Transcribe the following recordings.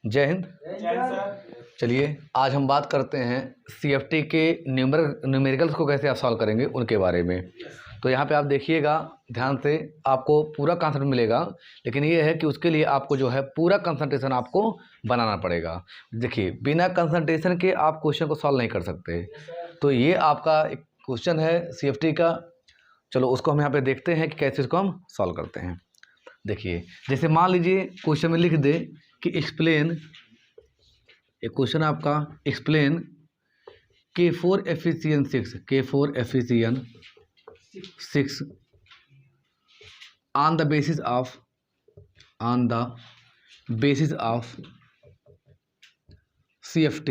जय हिंद। चलिए आज हम बात करते हैं सीएफटी के न्यूमेरिकल्स को कैसे आप सॉल्व करेंगे उनके बारे में। तो यहाँ पे आप देखिएगा ध्यान से, आपको पूरा कॉन्सेप्ट मिलेगा, लेकिन ये है कि उसके लिए आपको जो है पूरा कंसंट्रेशन आपको बनाना पड़ेगा। देखिए बिना कंसंट्रेशन के आप क्वेश्चन को सॉल्व नहीं कर सकते। तो ये आपका एक क्वेश्चन है सीएफटी का। चलो उसको हम यहाँ पे देखते हैं कि कैसे इसको हम सॉल्व करते हैं। देखिए जैसे मान लीजिए क्वेश्चन में लिख दे कि एक्सप्लेन, एक क्वेश्चन आपका explain K4 efficient 6 on the basis of CFT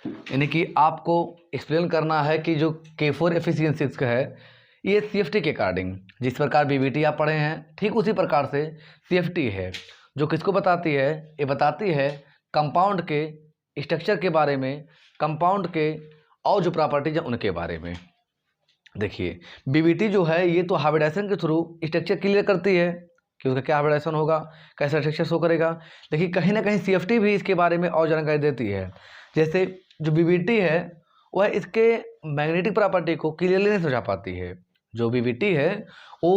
यानी कि आपको एक्सप्लेन करना है कि जो K4 एफिशिएंट 6 का है ये CFT के अकॉर्डिंग, जिस प्रकार BBT आप पढ़े हैं ठीक उसी प्रकार से CFT है, जो किसको बताती है, ये बताती है कंपाउंड के स्ट्रक्चर के बारे में, कंपाउंड के और जो प्रॉपर्टीज हैं उनके बारे में। देखिए BBT जो है ये तो हाइब्रिडाइजेशन के थ्रू स्ट्रक्चर क्लियर करती है कि उसका क्या हाइब्रिडाइजेशन होगा, कैसा स्ट्रक्चर शो करेगा। लेकिन कहीं ना कहीं CFT भी इसके बारे में और जानकारी देती है। जैसे जो BBT है वह इसके मैग्नेटिक प्रॉपर्टी को क्लियरली नहीं समझा पाती है। जो BBT है वो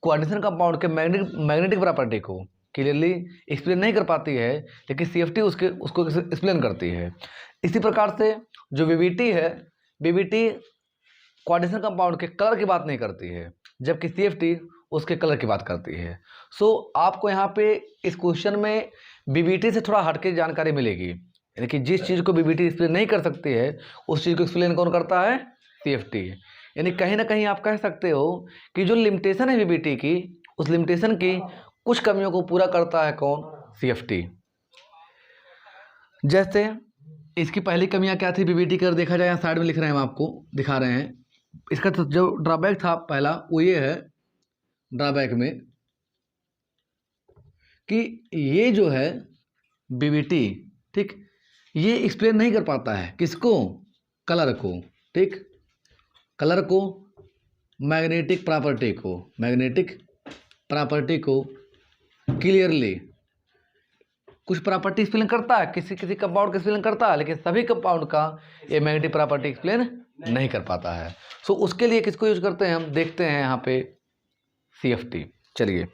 कोऑर्डिनेशन कंपाउंड के मैग्नेटिक प्रॉपर्टी को क्लियरली एक्सप्लेन नहीं कर पाती है, लेकिन CFT उसको एक्सप्लेन करती है। इसी प्रकार से जो BBT है, BBT कोऑर्डिनेशन कंपाउंड के कलर की बात नहीं करती है, जबकि CFT उसके कलर की बात करती है। आपको यहाँ पे इस क्वेश्चन में BBT से थोड़ा हटके जानकारी मिलेगी, यानी कि जिस चीज़ को BBT एक्सप्लेन नहीं कर सकती है उस चीज़ को एक्सप्लेन कौन करता है, CFT। यानी कहीं ना कहीं आप कह सकते हो कि जो लिमिटेशन है BBT की, उस लिमिटेशन की कुछ कमियों को पूरा करता है कौन, CFT। जैसे इसकी पहली कमियां क्या थी BBT कर देखा जाए, यहाँ साइड में लिख रहे हैं, हम आपको दिखा रहे हैं। इसका जो ड्रॉबैक था पहला वो ये है, ड्रॉबैक में कि ये जो है BBT ठीक, ये एक्सप्लेन नहीं कर पाता है किसको, कलर को, ठीक, कलर को, मैग्नेटिक प्रॉपर्टी को क्लियरली। कुछ प्रॉपर्टी एक्सप्लेन करता है, किसी कंपाउंड का एक्सप्लेन करता है, लेकिन सभी कंपाउंड का ये मैग्नेटिक प्रॉपर्टी एक्सप्लेन नहीं कर पाता है। उसके लिए किसको यूज करते हैं, हम देखते हैं यहाँ पे CFT। चलिए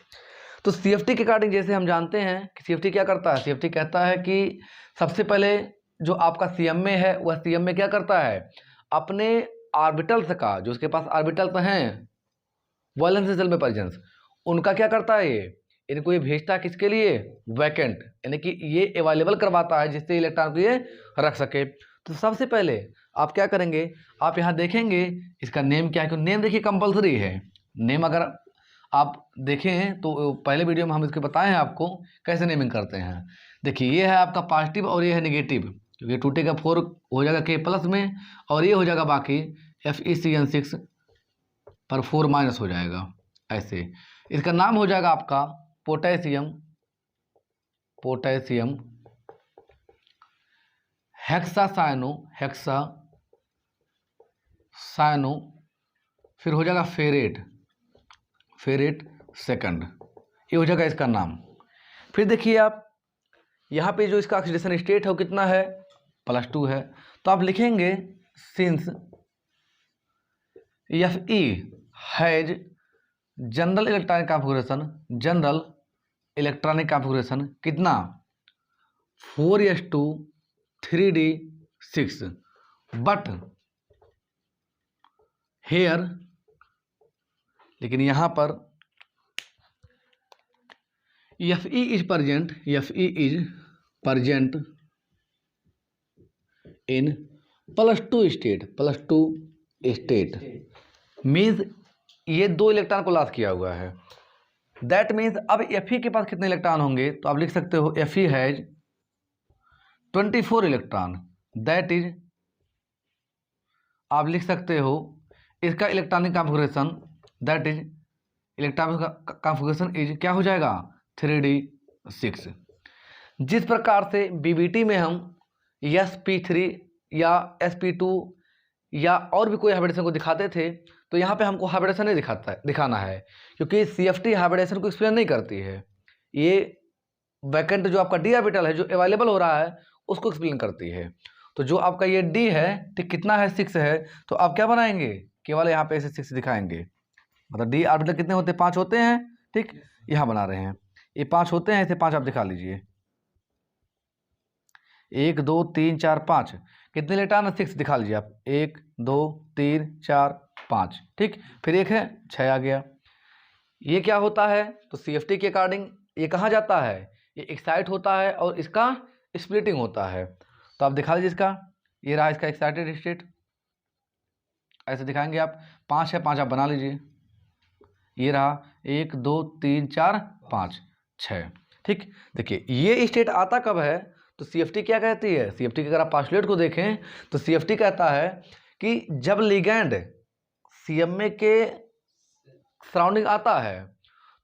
तो CFT के अकॉर्डिंग जैसे हम जानते हैं कि CFT क्या करता है, CFT कहता है कि सबसे पहले जो आपका CMA है वह CMA क्या करता है, अपने ऑर्बिटल्स का, जो उसके पास ऑर्बिटल्स हैं वैलेंस शेल में प्रेजेंस, उनका क्या करता है, ये इनको ये भेजता है किसके लिए, वैकेंट, यानी कि ये अवेलेबल करवाता है जिससे इलेक्ट्रॉन को ये रख सके। तो सबसे पहले आप क्या करेंगे, आप यहाँ देखेंगे इसका नेम क्या है, क्योंकि नेम देखिए कंपलसरी है। नेम अगर आप देखें तो पहले वीडियो में हम इसके बताए हैं आपको कैसे नेमिंग करते हैं। देखिए ये है आपका पॉजिटिव और ये है नेगेटिव, क्योंकि टूटेगा 4 हो जाएगा K प्लस में, और ये हो जाएगा बाकी FeCN6 पर 4 माइनस हो जाएगा। ऐसे इसका नाम हो जाएगा आपका पोटेशियम हेक्सासाइनो, फिर हो जाएगा फेरेट सेकंड, ये हो जाएगा इसका नाम। फिर देखिए आप यहाँ पे जो इसका ऑक्सीडेशन स्टेट है वो कितना है, +2 है। तो आप लिखेंगे since Fe has general electronic configuration कितना, 4s2 3d6, बट हेयर, लेकिन यहाँ पर Fe is present in +2 state, means ये 2 इलेक्ट्रॉन को लॉस किया हुआ है। दैट मीन्स अब Fe के पास कितने इलेक्ट्रॉन होंगे, तो आप लिख सकते हो Fe has 24 electron, that is, आप लिख सकते हो इसका electronic configuration, that is electronic configuration is क्या हो जाएगा, 3d6। जिस प्रकार से BBT में हम sp3 या sp2 या और भी कोई हाइब्रिडेशन को दिखाते थे, तो यहाँ पे हमको हाइब्रिडेशन नहीं दिखाना है, क्योंकि CFT हाइब्रिडेशन को एक्सप्लेन नहीं करती है। ये वैकेंट जो आपका डी ऑर्बिटल है जो अवेलेबल हो रहा है उसको एक्सप्लेन करती है। तो जो आपका ये डी है ठीक कितना है 6 है, तो आप क्या बनाएंगे केवल यहाँ पे ऐसे 6 दिखाएंगे, मतलब डी ऑर्बिटल कितने होते हैं 5 होते हैं ठीक, यहाँ बना रहे हैं ये 5 होते हैं, ऐसे 5 आप दिखा लीजिए 1 2 3 4 5 कितने इलेक्ट्रॉन है 6 दिखा लीजिए आप 1 2 3 4 5 ठीक, फिर एक है 6 आ गया। ये क्या होता है तो CFT के अकॉर्डिंग ये कहाँ जाता है, ये एक्साइट होता है और इसका स्प्लिटिंग होता है। तो आप दिखा लीजिए इसका, ये रहा इसका एक्साइटेड स्टेट, ऐसे दिखाएंगे आप 5 है 5 आप बना लीजिए, ये रहा 1 2 3 4 5 6 ठीक। देखिए ये स्टेट आता कब है तो CFT क्या कहती है, CFT के अगर आप पास्टुलेट को देखें तो CFT कहता है कि जब लिगैंड CMA के सराउंडिंग आता है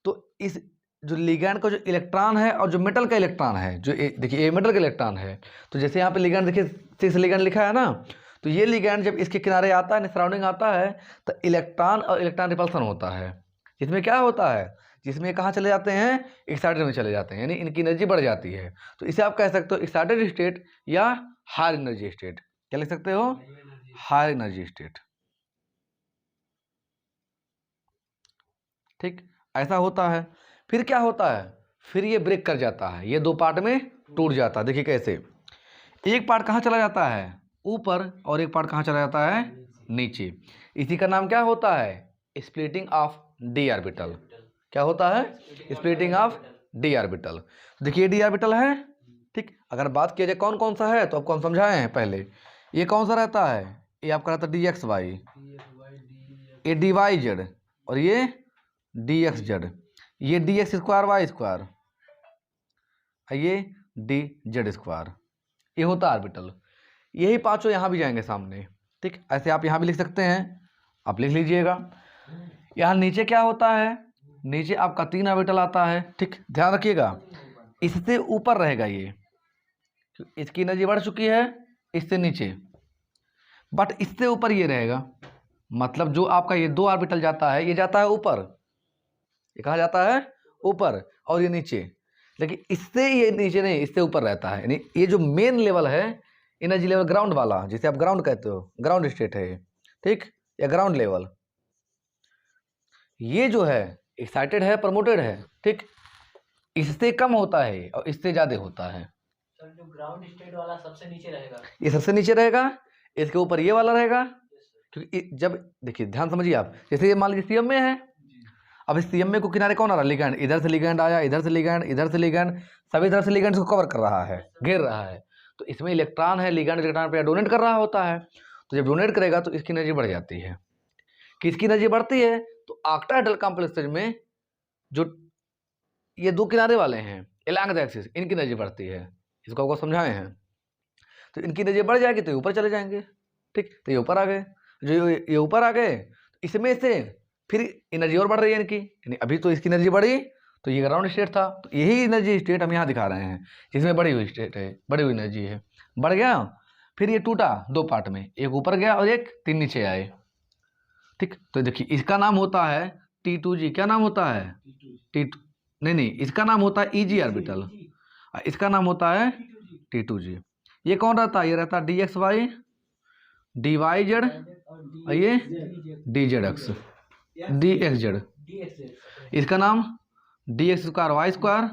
तो इस जो लिगैंड का जो इलेक्ट्रॉन है और जो मेटल का इलेक्ट्रॉन है, जो देखिए ये मेटल का इलेक्ट्रॉन है, तो जैसे यहाँ पे लिगैंड देखिए 6 लिगैंड लिखा है ना, तो ये लिगैंड जब इसके किनारे आता है सराउंडिंग आता है तो इलेक्ट्रॉन और इलेक्ट्रॉन रिपल्सन होता है, जिसमें क्या होता है जिसमें कहाँ चले जाते हैं एक्साइटेड में चले जाते हैं, यानी इनकी एनर्जी बढ़ जाती है। तो इसे आप कह सकते हो एक्साइटेड स्टेट या हायर एनर्जी स्टेट, क्या लिख सकते हो हायर एनर्जी स्टेट ठीक, ऐसा होता है। फिर क्या होता है, फिर ये ब्रेक कर जाता है, ये 2 पार्ट में टूट जाता है। देखिए कैसे, एक पार्ट कहाँ चला जाता है ऊपर और एक पार्ट कहाँ चला जाता है नीचे, इसी का नाम क्या होता है स्प्लिटिंग ऑफ डी ऑर्बिटल। क्या होता है स्प्लिटिंग ऑफ डी ऑर्बिटल। देखिए डी ऑर्बिटल है ठीक, अगर बात किया जाए कौन कौन सा है तो आपको हम समझाए हैं पहले, ये कौन सा रहता है ये आपका रहता है DXY, ये DYZ और ये DXZ, ये DX स्क्वायर Y स्क्वायर, ये DZ स्क्वायर, ये होता है ऑर्बिटल। यही पांचों यहाँ भी जाएंगे सामने ठीक, ऐसे आप यहाँ भी लिख सकते हैं, आप लिख लीजिएगा। यहाँ नीचे क्या होता है, नीचे आपका 3 ऑर्बिटल आता है ठीक, ध्यान रखिएगा इससे ऊपर रहेगा ये, इसकी एनर्जी बढ़ चुकी है इससे नीचे, बट इससे ऊपर ये रहेगा, मतलब जो आपका ये 2 ऑर्बिटल जाता है ये जाता है ऊपर, ये कहाँ जाता है ऊपर और ये नीचे, लेकिन इससे ये नीचे नहीं इससे ऊपर रहता है, यानी ये जो मेन लेवल है एनर्जी लेवल ग्राउंड वाला, जिसे आप ग्राउंड कहते हो, ग्राउंड स्टेट है ठीक, या ग्राउंड लेवल, ये जो है एक्साइटेड है प्रमोटेड है ठीक, इससे कम होता है और इससे ज्यादा होता है। सर जो ग्राउंड स्टेट वाला सबसे नीचे रहेगा, ये सबसे नीचे रहेगा, इसके ऊपर ये वाला रहेगा, क्योंकि जब देखिए ध्यान समझिए आप, जैसे ये मान लीजिए CMA है, अब इस CMA को किनारे कौन आ रहा है लिगैंड, इधर से लिगैंड आया, इधर से लिगैंड, इधर से लिगैंड, सभी तरह से लिगैंड को कवर कर रहा है, घेर रहा है, तो इसमें इलेक्ट्रॉन है, लिगैंड इलेक्ट्रॉन पे डोनेट कर रहा होता है, तो जब डोनेट करेगा तो इसकी एनर्जी बढ़ जाती है। किसकी एनर्जी बढ़ती है तो ऑक्टाहेड्रल कॉम्प्लेक्स में जो ये 2 किनारे वाले हैं एलॉन्ग द एक्सिस, इनकी एनर्जी बढ़ती है, इसको आपको समझाए हैं। तो इनकी एनर्जी बढ़ जाएगी तो ये ऊपर चले जाएंगे ठीक, तो ये ऊपर आ गए, जो ये ऊपर आ गए तो इसमें से फिर एनर्जी और बढ़ रही है इनकी, यानी अभी तो इसकी एनर्जी बढ़ी तो ये ग्राउंड स्टेट था, तो यही एनर्जी स्टेट हम यहाँ दिखा रहे हैं जिसमें बढ़ी हुई स्टेट है, बढ़ी हुई एनर्जी है, बढ़ गया, फिर ये टूटा 2 पार्ट में, एक ऊपर गया और एक 3 नीचे आए ठीक। तो देखिए इसका नाम होता है T2G, क्या नाम होता है T2, नहीं इसका नाम होता है EG ऑर्बिटल, इसका नाम होता है T2G। ये कौन रहता है, ये रहता है DXY, DYZ और ये DZX, DXZ, इसका नाम DX स्क्वायर Y स्क्वायर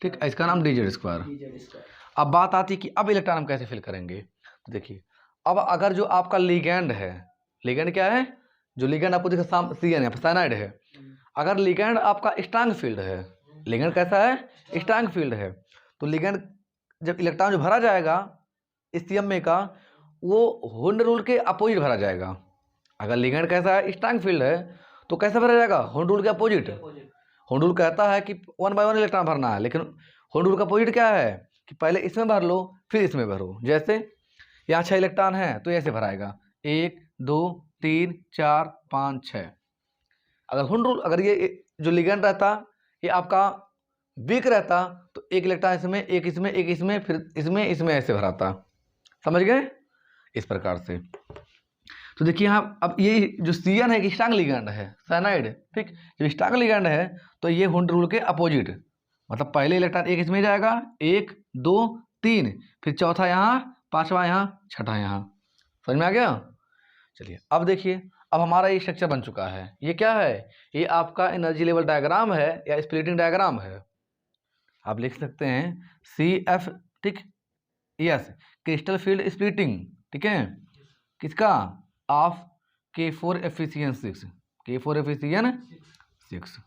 ठीक, इसका नाम DZ स्क्वायर। अब बात आती है कि अब इलेक्ट्रॉन हम कैसे फिल करेंगे, तो देखिए अब अगर जो आपका लिगैंड है, लिगैंड क्या है, जो लिगैंड आपको देखा CN है साइनाइड है, अगर लिगैंड आपका स्ट्रांग फील्ड है, लिगैंड कैसा है स्ट्रांग फील्ड है, तो लिगैंड जब इलेक्ट्रॉन जो भरा जाएगा इस CMA का वो हुंड रूल के अपोजिट भरा जाएगा। अगर लिगैंड कैसा है स्ट्रांग फील्ड है तो कैसा भरा जाएगा हुंड रूल के अपोजिट, हुंड रूल कहता है कि 1 बाय 1 इलेक्ट्रॉन भरना है, लेकिन हुंड रूल का अपोजिट क्या है कि पहले इसमें भर लो फिर इसमें भरो, जैसे यहाँ 6 इलेक्ट्रॉन है तो ऐसे भराएगा 1 2 3 4 5 6। अगर हुंड रूल, अगर ये जो लिगैंड रहता ये आपका वीक रहता तो 1 इलेक्ट्रॉन इसमें, एक इसमें, एक इसमें, फिर इसमें ऐसे भराता, समझ गए इस प्रकार से। तो देखिए यहाँ अब ये जो CN है कि स्ट्रांग लिगैंड है साइनाइड ठीक, जब स्ट्रांग लिगैंड है तो ये हुंड रूल के अपोजिट मतलब पहले इलेक्ट्रॉन एक इसमें जाएगा, 1 2 3, फिर चौथा यहाँ, पांचवा यहाँ, छठा यहाँ। समझ में आ गया? चलिए अब देखिए, अब हमारा ये स्ट्रक्चर बन चुका है। ये क्या है? ये आपका एनर्जी लेवल डायग्राम है या स्प्लिटिंग डायग्राम है। आप लिख सकते हैं CF, ठीक, यस, क्रिस्टल फील्ड स्प्लिटिंग, ठीक है, किसका? ऑफ K4Fe6, K4Fe6,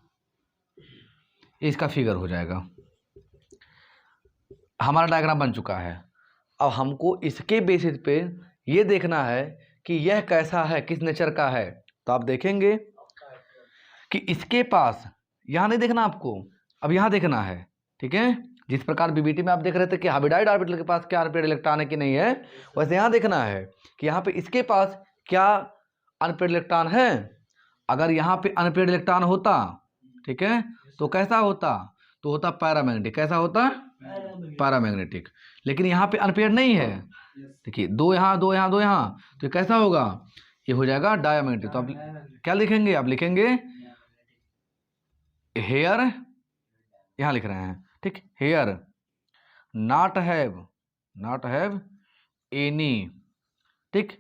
इसका फिगर हो जाएगा। हमारा डायग्राम बन चुका है। अब हमको इसके बेसिस पे ये देखना है कि यह कैसा है, किस नेचर का है। तो आप देखेंगे कि इसके पास, यहाँ नहीं देखना आपको, अब यहाँ देखना है, ठीक है। जिस प्रकार बीबीटी में आप देख रहे थे कि हाइब्रिडाइड ऑर्बिटल के पास क्या अनपेयर्ड इलेक्ट्रॉन है कि नहीं है, वैसे यहाँ देखना है कि यहाँ पे इसके पास क्या अनपेयर्ड इलेक्ट्रॉन है। अगर यहाँ पे अनपेयर्ड इलेक्ट्रॉन होता, ठीक है, तो कैसा होता? तो होता पैरामैग्नेटिक। कैसा होता? पैरामैग्नेटिक। लेकिन यहाँ पे अनपेयर्ड नहीं है। देखिए, 2 यहाँ 2 यहाँ 2 यहाँ, तो कैसा होगा? ये हो जाएगा डायमैग्नेटिक। तो आप क्या लिखेंगे? आप लिखेंगे हेयर, यहाँ लिख रहे हैं, ठीक, हेयर नॉट हैव एनी, ठीक,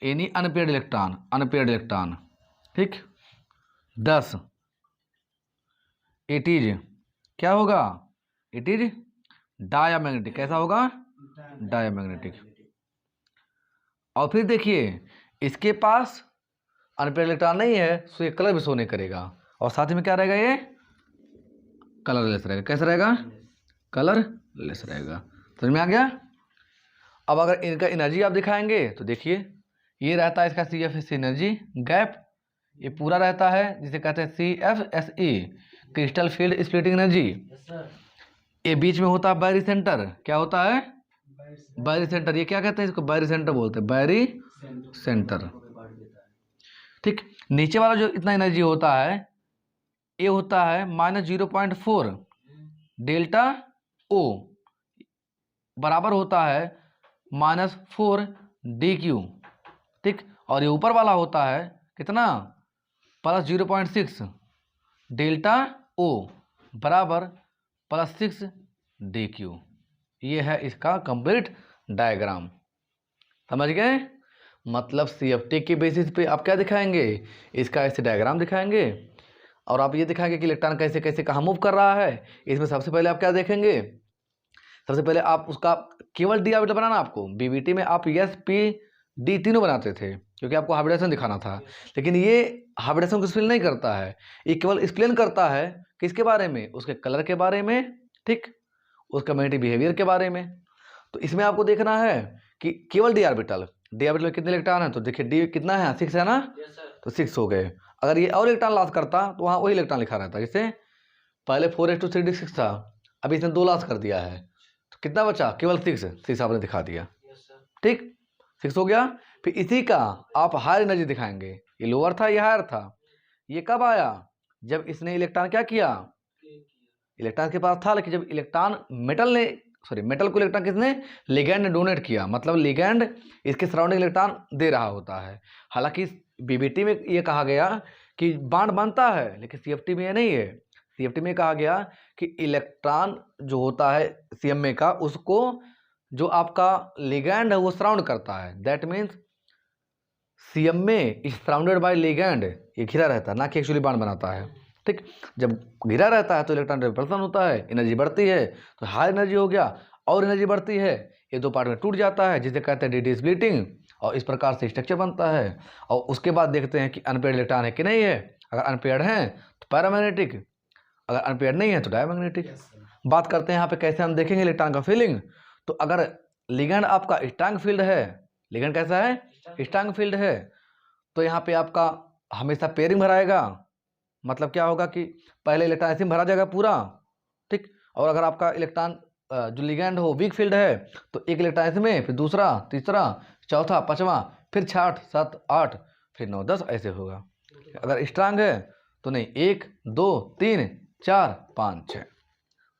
एनी अनपेयर्ड इलेक्ट्रॉन, ठीक। 10 इट इज, क्या होगा? It is diamagnetic. कैसा होगा? डायमैग्नेटिक। और फिर देखिए, इसके पास अनपेयर्ड इलेक्ट्रॉन नहीं है, तो ये कलर भी शो नहीं करेगा, और साथ में क्या रहेगा? ये कलरलेस रहेगा। कैसा रहेगा? कलरलेस रहेगा। समझ में आ गया? अब अगर इनका एनर्जी आप दिखाएंगे तो देखिए, ये रहता है इसका CFS एनर्जी गैप, ये पूरा रहता है जिसे कहते हैं CFSE, crystal field splitting energy. ये बीच में होता है बैरी सेंटर। क्या होता है? बैरी सेंटर। ये क्या कहते हैं? इसको बैरी सेंटर बोलते हैं, बैरी सेंटर, ठीक। नीचे वाला जो इतना एनर्जी होता है, ये होता है -0.4 डेल्टा O, बराबर होता है -4 DQ, ठीक। और ये ऊपर वाला होता है कितना? +0.6 डेल्टा O बराबर +6 DQ। ये है इसका कंप्लीट डायग्राम। समझ गए? मतलब CFT के बेसिस पे आप क्या दिखाएंगे? इसका ऐसे डायग्राम दिखाएंगे, और आप ये दिखाएंगे कि इलेक्ट्रॉन कैसे कैसे कहाँ मूव कर रहा है। इसमें सबसे पहले आप क्या देखेंगे? सबसे पहले आप उसका केवल डी ऑर्बिटल बनाना। आपको बीबीटी में आप S P D तीनों बनाते थे, क्योंकि आपको हाइब्रिडेशन दिखाना था। लेकिन ये हाइब्रिडेशन को एक्सप्लेन नहीं करता है, ये केवल एक्सप्लेन करता है किसके बारे में? उसके कलर के बारे में, ठीक, उसका मैग्नेटिक बिहेवियर के बारे में। तो इसमें आपको देखना है कि केवल डी ऑर्बिटल में कितने इलेक्ट्रॉन है। तो देखिए, डी कितना है? 6 है ना, तो 6 हो गए। अगर ये और इलेक्ट्रॉन लॉस करता तो वहाँ वही इलेक्ट्रॉन लिखा रहता। जैसे पहले 4s2 3d6 था, अभी इसने 2 लॉस कर दिया है, तो कितना बचा? केवल 6 आपने दिखा दिया, ठीक, 6 हो गया। फिर इसी का आप हायर एनर्जी दिखाएंगे। ये लोअर था, ये हायर था। ये कब आया? जब इसने इलेक्ट्रॉन क्या किया? इलेक्ट्रॉन के पास था, लेकिन जब इलेक्ट्रॉन मेटल को इलेक्ट्रॉन किसने? लिगैंड ने डोनेट किया। मतलब लिगैंड इसके सराउंडिंग इलेक्ट्रॉन दे रहा होता है। हालांकि बीबीटी में ये कहा गया कि बॉन्ड बनता है, लेकिन CFT में ये नहीं है। CFT में कहा गया कि इलेक्ट्रॉन जो होता है CMA का, उसको जो आपका लिगैंड है वो सराउंड करता है। That means CMA is surrounded by ligand. ये घिरा रहता है, ना कि एक्चुअली बॉन्ड बनाता है, ठीक। जब घिरा रहता है तो इलेक्ट्रॉन रिपल्सन होता है, एनर्जी बढ़ती है, तो हाई एनर्जी हो गया, और एनर्जी बढ़ती है, ये 2 पार्ट में टूट जाता है, जिसे कहते हैं डी स्प्लिटिंग। और इस प्रकार से स्ट्रक्चर बनता है। और उसके बाद देखते हैं कि अनपेयर्ड इलेक्ट्रॉन है कि नहीं है। अगर अनपेयर्ड है तो पैरामैग्नेटिक, अगर अनपेयर्ड नहीं है तो डायमैग्नेटिक। बात करते हैं यहाँ पे कैसे हम देखेंगे इलेक्ट्रॉन का फीलिंग। तो अगर लिगैंड आपका स्ट्रांग फील्ड है, लिगैंड कैसा है? स्ट्रांग फील्ड है, तो यहाँ पे आपका हमेशा पेयरिंग भराएगा। मतलब क्या होगा कि पहले इलेक्ट्रॉन ऐसे में भरा जाएगा पूरा, ठीक। और अगर आपका इलेक्ट्रॉन जो लिगैंड हो वीक फील्ड है, तो एक इलेक्ट्रॉन इसमें, फिर दूसरा, तीसरा, चौथा, पांचवा, फिर 6, 7, 8, फिर 9, 10 ऐसे होगा। अगर स्ट्रांग है तो नहीं, 1, 2, 3, 4, 5, 6।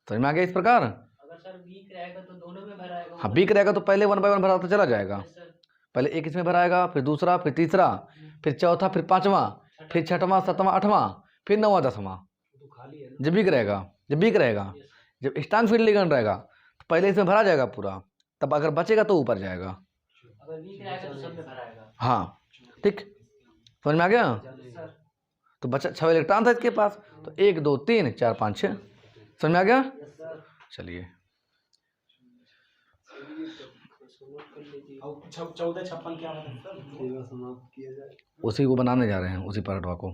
समझ में आ गया? इस प्रकार अगर सर वीक रहेगा तो दोनों में भराएगा। हाँ, वीक रहेगा तो पहले 1 बाय 1 भराता चला जाएगा। पहले एक इसमें भराएगा, फिर दूसरा, फिर तीसरा, फिर चौथा, फिर 5वां, फिर 6वां, 7वां, 8वां, फिर 9वां, 10वां, जब वीक रहेगा। जब वीक रहेगा। जब स्ट्रांग फील्ड लिगेंड रहेगा तो पहले इसमें भरा जाएगा पूरा, तब अगर बचेगा तो ऊपर जाएगा। अगर वीक रहेगा तो सब में भरा आएगा। हाँ ठीक, समझ में आ गया। सर तो बचा 6 इलेक्ट्रॉन था इसके पास, तो 1 2 3 4 5 6, समझ में आ गया। चलिए 1456 क्या मतलब उसी को बनाने जा रहे हैं, उसी पार्टवा को।